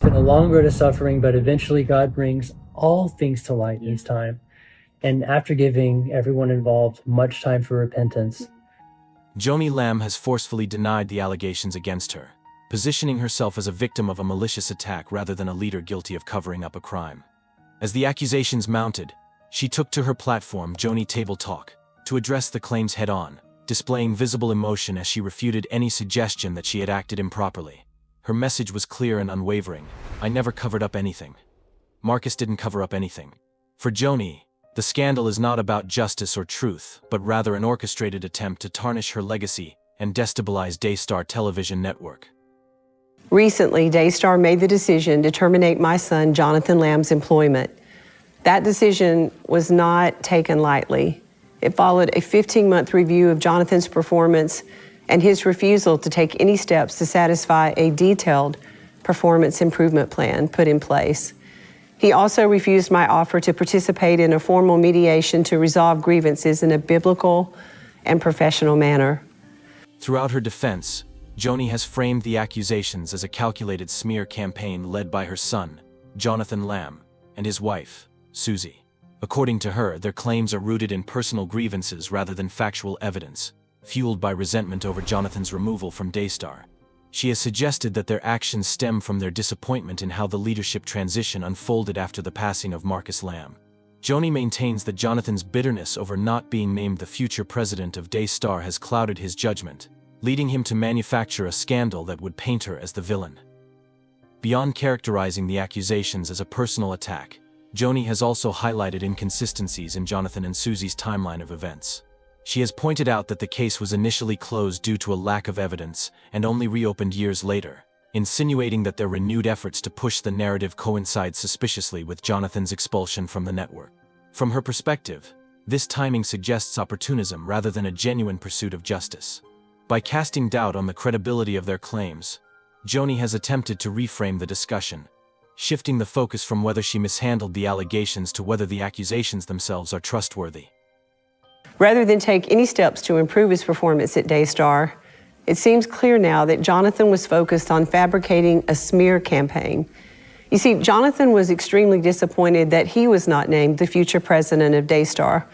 been a long road of suffering, but eventually God brings all things to light in His time. And after giving everyone involved much time for repentance, Joni Lamb has forcefully denied the allegations against her, positioning herself as a victim of a malicious attack rather than a leader guilty of covering up a crime. As the accusations mounted, she took to her platform, Joni Table Talk, to address the claims head-on, displaying visible emotion as she refuted any suggestion that she had acted improperly. Her message was clear and unwavering: "I never covered up anything. Marcus didn't cover up anything." For Joni, the scandal is not about justice or truth, but rather an orchestrated attempt to tarnish her legacy and destabilize Daystar Television Network. Recently, Daystar made the decision to terminate my son Jonathan Lamb's employment. That decision was not taken lightly. It followed a 15-month review of Jonathan's performance and his refusal to take any steps to satisfy a detailed performance improvement plan put in place. He also refused my offer to participate in a formal mediation to resolve grievances in a biblical and professional manner. Throughout her defense, Joni has framed the accusations as a calculated smear campaign led by her son, Jonathan Lamb, and his wife, Suzy. According to her, their claims are rooted in personal grievances rather than factual evidence, fueled by resentment over Jonathan's removal from Daystar. She has suggested that their actions stem from their disappointment in how the leadership transition unfolded after the passing of Marcus Lamb. Joni maintains that Jonathan's bitterness over not being named the future president of Daystar has clouded his judgment, leading him to manufacture a scandal that would paint her as the villain. Beyond characterizing the accusations as a personal attack, Joni has also highlighted inconsistencies in Jonathan and Suzy's timeline of events. She has pointed out that the case was initially closed due to a lack of evidence and only reopened years later, insinuating that their renewed efforts to push the narrative coincide suspiciously with Jonathan's expulsion from the network. From her perspective, this timing suggests opportunism rather than a genuine pursuit of justice. By casting doubt on the credibility of their claims, Joni has attempted to reframe the discussion, shifting the focus from whether she mishandled the allegations to whether the accusations themselves are trustworthy. Rather than take any steps to improve his performance at Daystar, it seems clear now that Jonathan was focused on fabricating a smear campaign. You see, Jonathan was extremely disappointed that he was not named the future president of Daystar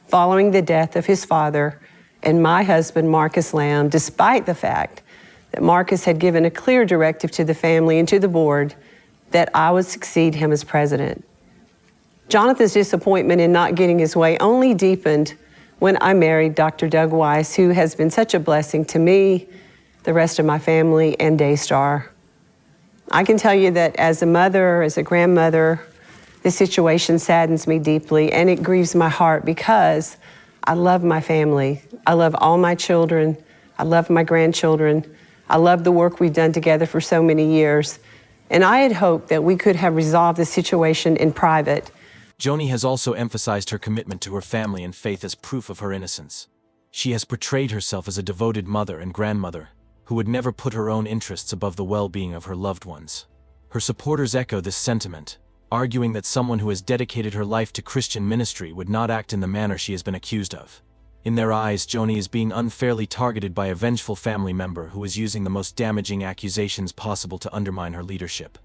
following the death of his father and my husband, Marcus Lamb, despite the fact that Marcus had given a clear directive to the family and to the board that I would succeed him as president. Jonathan's disappointment in not getting his way only deepened when I married Dr. Doug Weiss, who has been such a blessing to me, the rest of my family, and Daystar. I can tell you that as a mother, as a grandmother, this situation saddens me deeply, and it grieves my heart because I love my family. I love all my children. I love my grandchildren. I love the work we've done together for so many years. And I had hoped that we could have resolved the situation in private. Joni has also emphasized her commitment to her family and faith as proof of her innocence. She has portrayed herself as a devoted mother and grandmother who would never put her own interests above the well-being of her loved ones. Her supporters echo this sentiment, arguing that someone who has dedicated her life to Christian ministry would not act in the manner she has been accused of. In their eyes, Joni is being unfairly targeted by a vengeful family member who is using the most damaging accusations possible to undermine her leadership.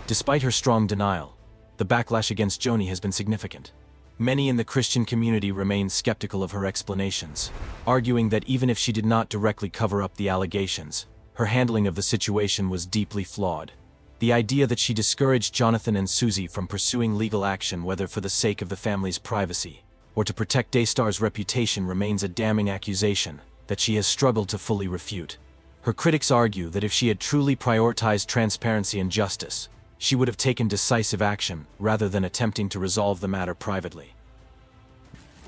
Despite her strong denial, the backlash against Joni has been significant. Many in the Christian community remain skeptical of her explanations, arguing that even if she did not directly cover up the allegations, her handling of the situation was deeply flawed. The idea that she discouraged Jonathan and Suzy from pursuing legal action, whether for the sake of the family's privacy or to protect Daystar's reputation, remains a damning accusation that she has struggled to fully refute. Her critics argue that if she had truly prioritized transparency and justice, she would have taken decisive action rather than attempting to resolve the matter privately.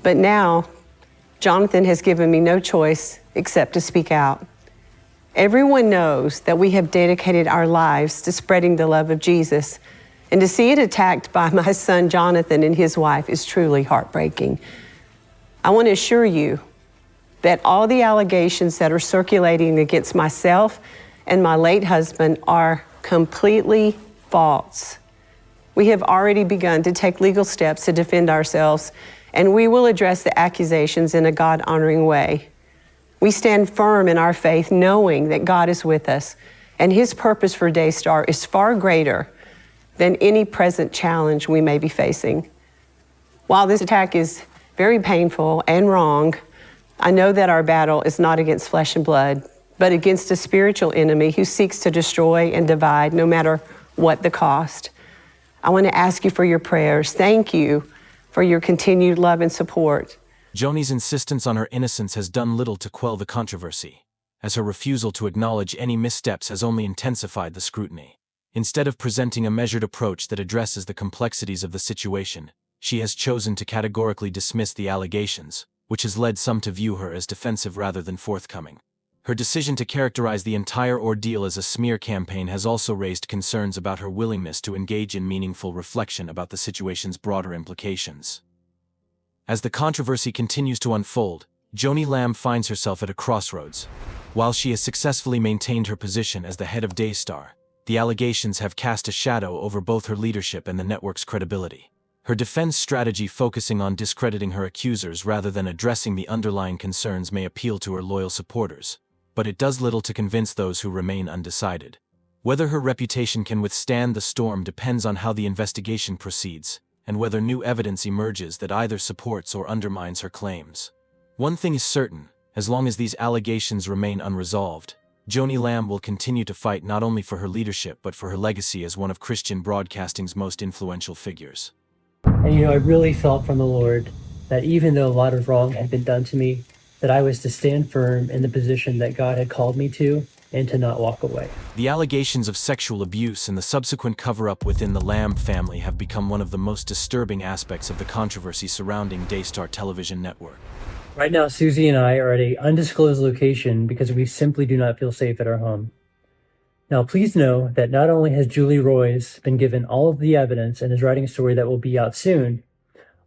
But now, Jonathan has given me no choice except to speak out. Everyone knows that we have dedicated our lives to spreading the love of Jesus, and to see it attacked by my son Jonathan and his wife is truly heartbreaking. I want to assure you that all the allegations that are circulating against myself and my late husband are completely false. We have already begun to take legal steps to defend ourselves, and we will address the accusations in a God-honoring way. We stand firm in our faith, knowing that God is with us and His purpose for Daystar is far greater than any present challenge we may be facing. While this attack is very painful and wrong, I know that our battle is not against flesh and blood, but against a spiritual enemy who seeks to destroy and divide no matter what the cost. I want to ask you for your prayers. Thank you for your continued love and support. Joni's insistence on her innocence has done little to quell the controversy, as her refusal to acknowledge any missteps has only intensified the scrutiny. Instead of presenting a measured approach that addresses the complexities of the situation, she has chosen to categorically dismiss the allegations, which has led some to view her as defensive rather than forthcoming. Her decision to characterize the entire ordeal as a smear campaign has also raised concerns about her willingness to engage in meaningful reflection about the situation's broader implications. As the controversy continues to unfold, Joni Lamb finds herself at a crossroads. While she has successfully maintained her position as the head of Daystar, the allegations have cast a shadow over both her leadership and the network's credibility. Her defense strategy, focusing on discrediting her accusers rather than addressing the underlying concerns, may appeal to her loyal supporters, but it does little to convince those who remain undecided. Whether her reputation can withstand the storm depends on how the investigation proceeds, and whether new evidence emerges that either supports or undermines her claims. One thing is certain: as long as these allegations remain unresolved, Joni Lamb will continue to fight not only for her leadership but for her legacy as one of Christian broadcasting's most influential figures. And I really felt from the Lord that even though a lot of wrong had been done to me, that I was to stand firm in the position that God had called me to and to not walk away. The allegations of sexual abuse and the subsequent cover-up within the Lamb family have become one of the most disturbing aspects of the controversy surrounding Daystar Television Network. Right now, Suzy and I are at an undisclosed location because we simply do not feel safe at our home. Now, please know that not only has Julie Roys been given all of the evidence and is writing a story that will be out soon,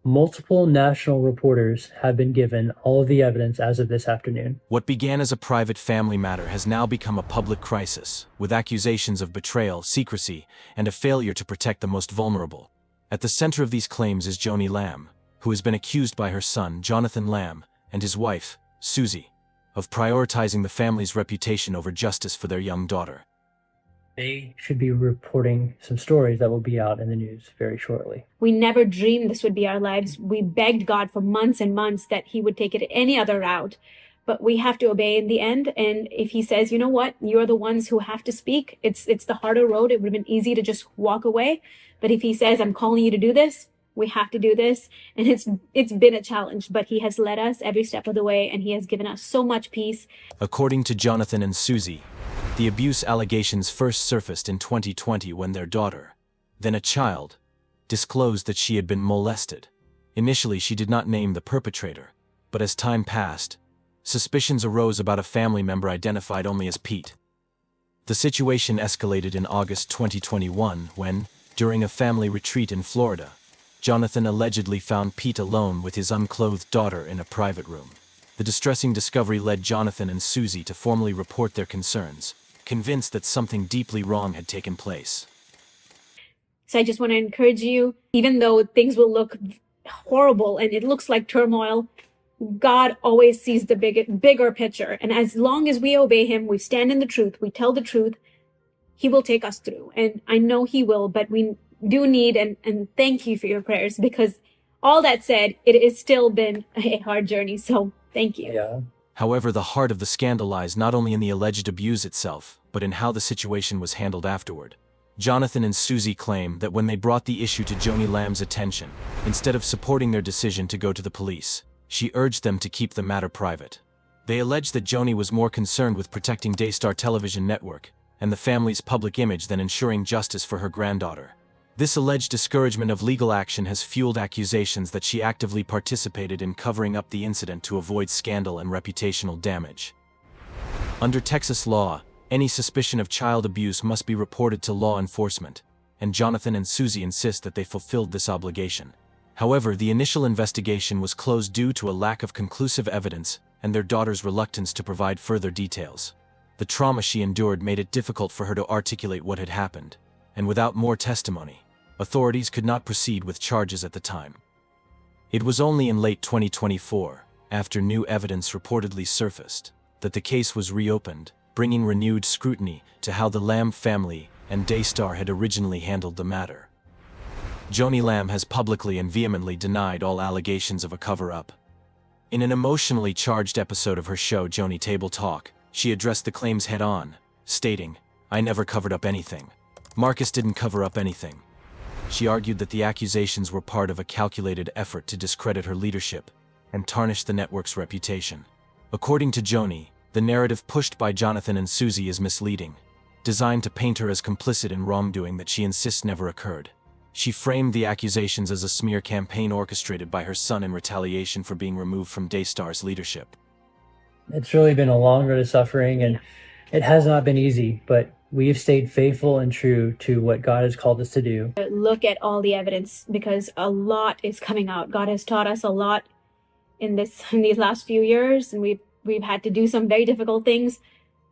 multiple national reporters have been given all of the evidence as of this afternoon. What began as a private family matter has now become a public crisis, with accusations of betrayal, secrecy, and a failure to protect the most vulnerable. At the center of these claims is Joni Lamb, who has been accused by her son, Jonathan Lamb, and his wife, Suzy, of prioritizing the family's reputation over justice for their young daughter. They should be reporting some stories that will be out in the news very shortly. We never dreamed this would be our lives. We begged God for months and months that He would take it any other route, but we have to obey in the end. And if He says, you know what, you're the ones who have to speak, it's the harder road. It would have been easy to just walk away. But if He says, I'm calling you to do this, we have to do this. And it's been a challenge, but He has led us every step of the way, and He has given us so much peace. According to Jonathan and Suzy, the abuse allegations first surfaced in 2020 when their daughter, then a child, disclosed that she had been molested. Initially, she did not name the perpetrator, but as time passed, suspicions arose about a family member identified only as Pete. The situation escalated in August 2021 when, during a family retreat in Florida, Jonathan allegedly found Pete alone with his unclothed daughter in a private room. The distressing discovery led Jonathan and Suzy to formally report their concerns, convinced that something deeply wrong had taken place. So I just want to encourage you, even though things will look horrible and it looks like turmoil, God always sees the bigger picture. And as long as we obey Him, we stand in the truth, we tell the truth, He will take us through. And I know He will, but we do need, and thank you for your prayers, because all that said, it has still been a hard journey. So thank you. Yeah. However, the heart of the scandal lies not only in the alleged abuse itself, but in how the situation was handled afterward. Jonathan and Suzy claim that when they brought the issue to Joni Lamb's attention, instead of supporting their decision to go to the police, she urged them to keep the matter private. They allege that Joni was more concerned with protecting Daystar Television Network and the family's public image than ensuring justice for her granddaughter. This alleged discouragement of legal action has fueled accusations that she actively participated in covering up the incident to avoid scandal and reputational damage. Under Texas law, any suspicion of child abuse must be reported to law enforcement, and Jonathan and Suzy insist that they fulfilled this obligation. However, the initial investigation was closed due to a lack of conclusive evidence and their daughter's reluctance to provide further details. The trauma she endured made it difficult for her to articulate what had happened, and without more testimony, authorities could not proceed with charges at the time. It was only in late 2024, after new evidence reportedly surfaced, that the case was reopened, bringing renewed scrutiny to how the Lamb family and Daystar had originally handled the matter. Joni Lamb has publicly and vehemently denied all allegations of a cover-up. In an emotionally charged episode of her show Joni Table Talk, she addressed the claims head-on, stating, "I never covered up anything. Marcus didn't cover up anything." She argued that the accusations were part of a calculated effort to discredit her leadership and tarnish the network's reputation. According to Joni, the narrative pushed by Jonathan and Suzy is misleading, designed to paint her as complicit in wrongdoing that she insists never occurred. She framed the accusations as a smear campaign orchestrated by her son in retaliation for being removed from Daystar's leadership. It's really been a long road of suffering, and it has not been easy, but we have stayed faithful and true to what God has called us to do. Look at all the evidence, because a lot is coming out. God has taught us a lot in these last few years, and we've had to do some very difficult things,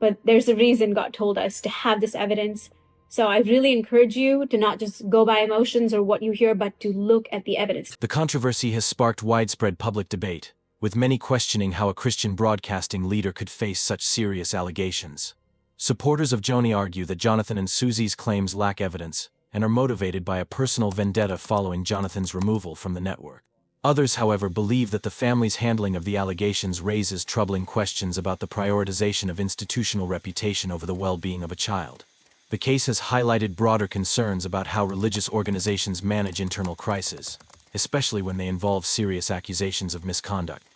but there's a reason God told us to have this evidence. So I really encourage you to not just go by emotions or what you hear, but to look at the evidence. The controversy has sparked widespread public debate, with many questioning how a Christian broadcasting leader could face such serious allegations. Supporters of Joni argue that Jonathan and Suzy's claims lack evidence and are motivated by a personal vendetta following Jonathan's removal from the network. Others, however, believe that the family's handling of the allegations raises troubling questions about the prioritization of institutional reputation over the well-being of a child. The case has highlighted broader concerns about how religious organizations manage internal crises, especially when they involve serious accusations of misconduct.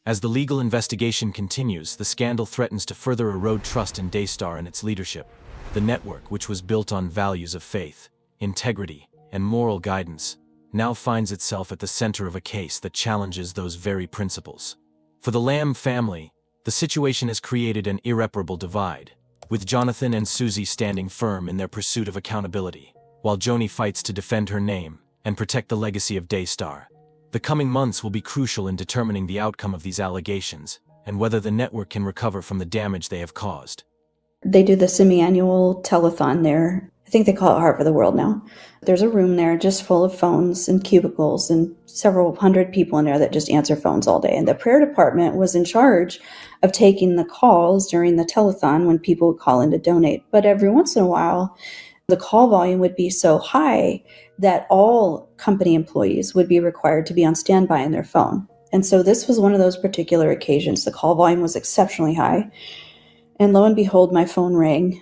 As the legal investigation continues, the scandal threatens to further erode trust in Daystar and its leadership. The network, which was built on values of faith, integrity, and moral guidance, now finds itself at the center of a case that challenges those very principles. For the Lamb family, the situation has created an irreparable divide, with Jonathan and Suzy standing firm in their pursuit of accountability, while Joni fights to defend her name and protect the legacy of Daystar. The coming months will be crucial in determining the outcome of these allegations and whether the network can recover from the damage they have caused. They do the semi-annual telethon there. I think they call it Heart for the World now. There's a room there just full of phones and cubicles and several hundred people in there that just answer phones all day. And the prayer department was in charge of taking the calls during the telethon when people would call in to donate. But every once in a while, the call volume would be so high that all company employees would be required to be on standby on their phone. And so this was one of those particular occasions. The call volume was exceptionally high. And lo and behold, my phone rang.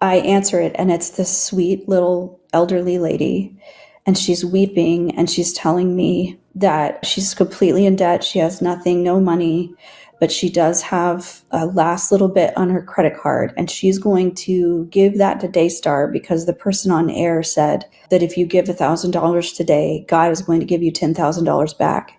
I answer it, and it's this sweet little elderly lady, and she's weeping, and she's telling me that she's completely in debt. She has nothing, no money, but she does have a last little bit on her credit card, and she's going to give that to Daystar because the person on air said that if you give $1,000 today, God is going to give you $10,000 back.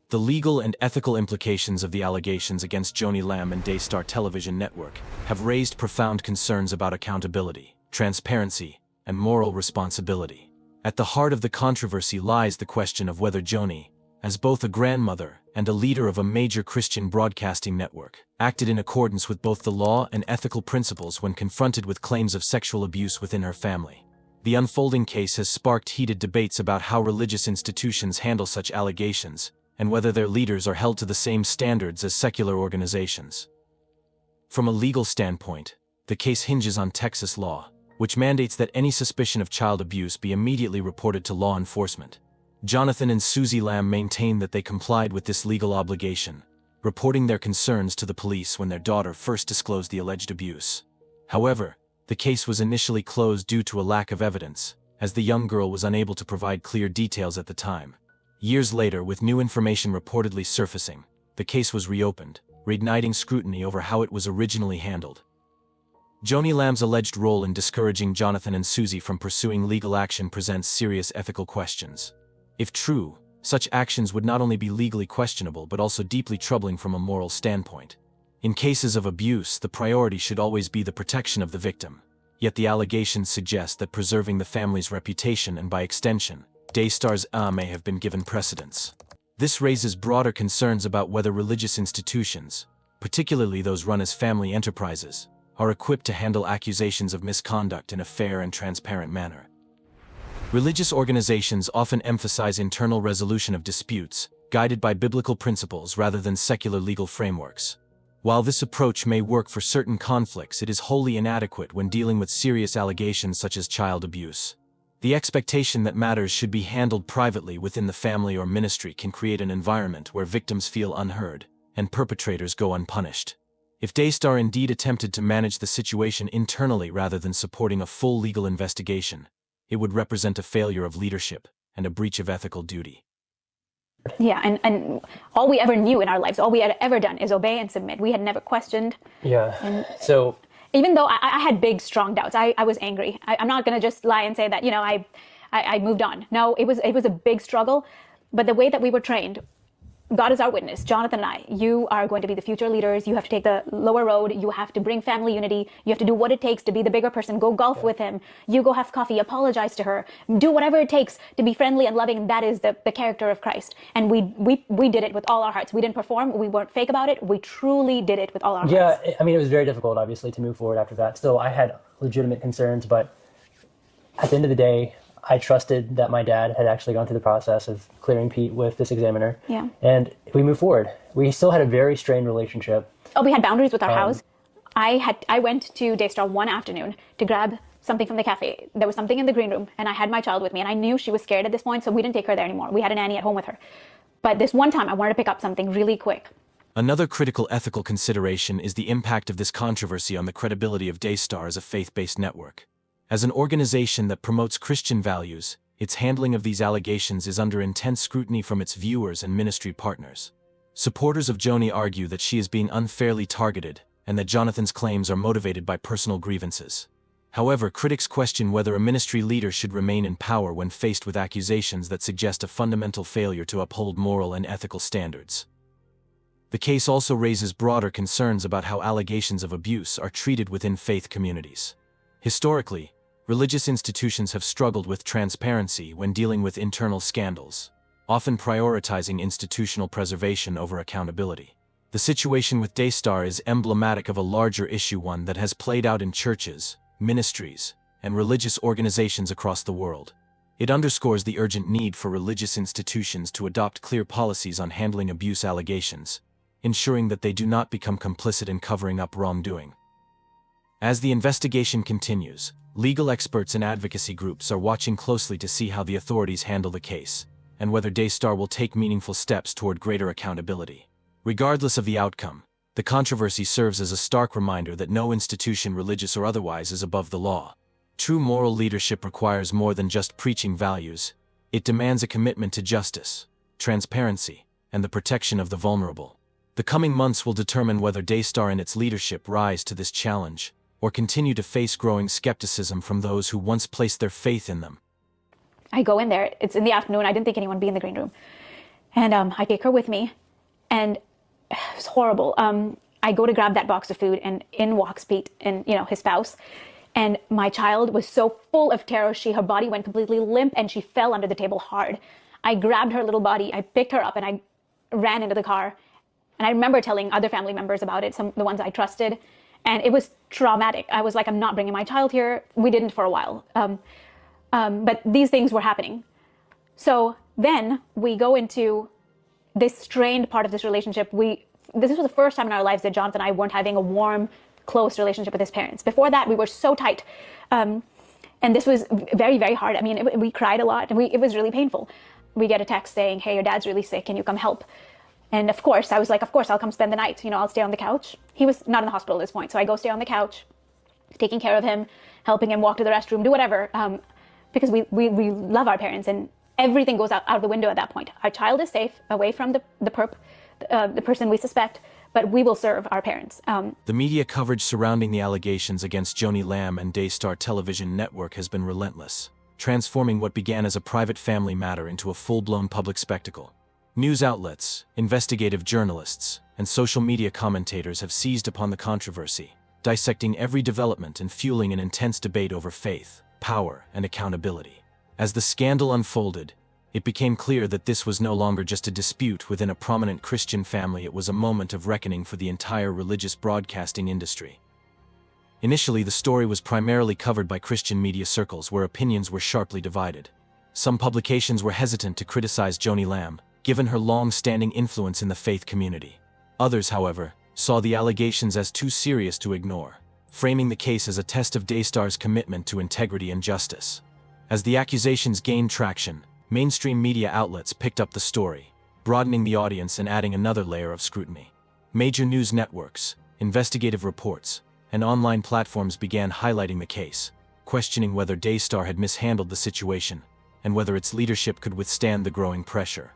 The legal and ethical implications of the allegations against Joni Lamb and Daystar Television Network have raised profound concerns about accountability, transparency, and moral responsibility. At the heart of the controversy lies the question of whether Joni, as both a grandmother and a leader of a major Christian broadcasting network, acted in accordance with both the law and ethical principles when confronted with claims of sexual abuse within her family. The unfolding case has sparked heated debates about how religious institutions handle such allegations, and whether their leaders are held to the same standards as secular organizations. From a legal standpoint, the case hinges on Texas law, which mandates that any suspicion of child abuse be immediately reported to law enforcement. Jonathan and Suzy Lamb maintain that they complied with this legal obligation, reporting their concerns to the police when their daughter first disclosed the alleged abuse. However, the case was initially closed due to a lack of evidence, as the young girl was unable to provide clear details at the time. Years later, with new information reportedly surfacing, the case was reopened, reigniting scrutiny over how it was originally handled. Joni Lamb's alleged role in discouraging Jonathan and Suzy from pursuing legal action presents serious ethical questions. If true, such actions would not only be legally questionable but also deeply troubling from a moral standpoint. In cases of abuse, the priority should always be the protection of the victim. Yet the allegations suggest that preserving the family's reputation and, by extension, Daystar's may have been given precedence. This raises broader concerns about whether religious institutions, particularly those run as family enterprises, are equipped to handle accusations of misconduct in a fair and transparent manner. Religious organizations often emphasize internal resolution of disputes, guided by biblical principles rather than secular legal frameworks. While this approach may work for certain conflicts, it is wholly inadequate when dealing with serious allegations such as child abuse. The expectation that matters should be handled privately within the family or ministry can create an environment where victims feel unheard and perpetrators go unpunished. If Daystar indeed attempted to manage the situation internally rather than supporting a full legal investigation, it would represent a failure of leadership and a breach of ethical duty. Yeah, and all we ever knew in our lives, all we had ever done is obey and submit. We had never questioned. Yeah. And So even though I had big, strong doubts, I was angry. I'm not going to just lie and say that, I moved on. No, it was a big struggle. But the way that we were trained, God is our witness, Jonathan and I, you are going to be the future leaders. You have to take the lower road. You have to bring family unity. You have to do what it takes to be the bigger person. Go golf with him. You go have coffee, apologize to her. Do whatever it takes to be friendly and loving. That is the character of Christ. And we did it with all our hearts. We didn't perform. We weren't fake about it. We truly did it with all our hearts. yeah, I mean, it was very difficult, obviously, to move forward after that. Still, I had legitimate concerns, but at the end of the day, I trusted that my dad had actually gone through the process of clearing Pete with this examiner. Yeah. And we moved forward. We still had a very strained relationship. Oh, we had boundaries with our house. I went to Daystar one afternoon to grab something from the cafe. There was something in the green room, and I had my child with me, and I knew she was scared at this point, so we didn't take her there anymore. We had a nanny at home with her. But this one time, I wanted to pick up something really quick. Another critical ethical consideration is the impact of this controversy on the credibility of Daystar as a faith-based network. As an organization that promotes Christian values, its handling of these allegations is under intense scrutiny from its viewers and ministry partners. Supporters of Joni argue that she is being unfairly targeted and that Jonathan's claims are motivated by personal grievances. However, critics question whether a ministry leader should remain in power when faced with accusations that suggest a fundamental failure to uphold moral and ethical standards. The case also raises broader concerns about how allegations of abuse are treated within faith communities. Historically, religious institutions have struggled with transparency when dealing with internal scandals, often prioritizing institutional preservation over accountability. The situation with Daystar is emblematic of a larger issue, one that has played out in churches, ministries, and religious organizations across the world. It underscores the urgent need for religious institutions to adopt clear policies on handling abuse allegations, ensuring that they do not become complicit in covering up wrongdoing. As the investigation continues, legal experts and advocacy groups are watching closely to see how the authorities handle the case, and whether Daystar will take meaningful steps toward greater accountability. Regardless of the outcome, the controversy serves as a stark reminder that no institution, religious or otherwise, is above the law. True moral leadership requires more than just preaching values. It demands a commitment to justice, transparency, and the protection of the vulnerable. The coming months will determine whether Daystar and its leadership rise to this challenge, or continue to face growing skepticism from those who once placed their faith in them. I go in there, it's in the afternoon, I didn't think anyone would be in the green room. And I take her with me, and it's horrible. I go to grab that box of food, and in walks Pete and, his spouse. And my child was so full of terror, her body went completely limp, and she fell under the table hard. I grabbed her little body, I picked her up, and I ran into the car. And I remember telling other family members about it, the ones I trusted. And it was traumatic. I was like, I'm not bringing my child here. We didn't for a while. But these things were happening. So then we go into this strained part of this relationship. This was the first time in our lives that Jonathan and I weren't having a warm, close relationship with his parents. Before that, we were so tight. And this was very, very hard. I mean, we cried a lot, and it was really painful. We get a text saying, hey, your dad's really sick. Can you come help? And of course, I was like, of course, I'll come spend the night. I'll stay on the couch. He was not in the hospital at this point. So I go stay on the couch, taking care of him, helping him walk to the restroom, do whatever. Because we love our parents, and everything goes out the window at that point. Our child is safe, away from the person we suspect, but we will serve our parents. The media coverage surrounding the allegations against Joni Lamb and Daystar Television Network has been relentless, transforming what began as a private family matter into a full-blown public spectacle. News outlets, investigative journalists, and social media commentators have seized upon the controversy, dissecting every development and fueling an intense debate over faith, power, and accountability. As the scandal unfolded, it became clear that this was no longer just a dispute within a prominent Christian family. It was a moment of reckoning for the entire religious broadcasting industry. Initially, the story was primarily covered by Christian media circles, where opinions were sharply divided. Some publications were hesitant to criticize Joni Lamb, given her long-standing influence in the faith community. Others, however, saw the allegations as too serious to ignore, framing the case as a test of Daystar's commitment to integrity and justice. As the accusations gained traction, mainstream media outlets picked up the story, broadening the audience and adding another layer of scrutiny. Major news networks, investigative reports, and online platforms began highlighting the case, questioning whether Daystar had mishandled the situation and whether its leadership could withstand the growing pressure.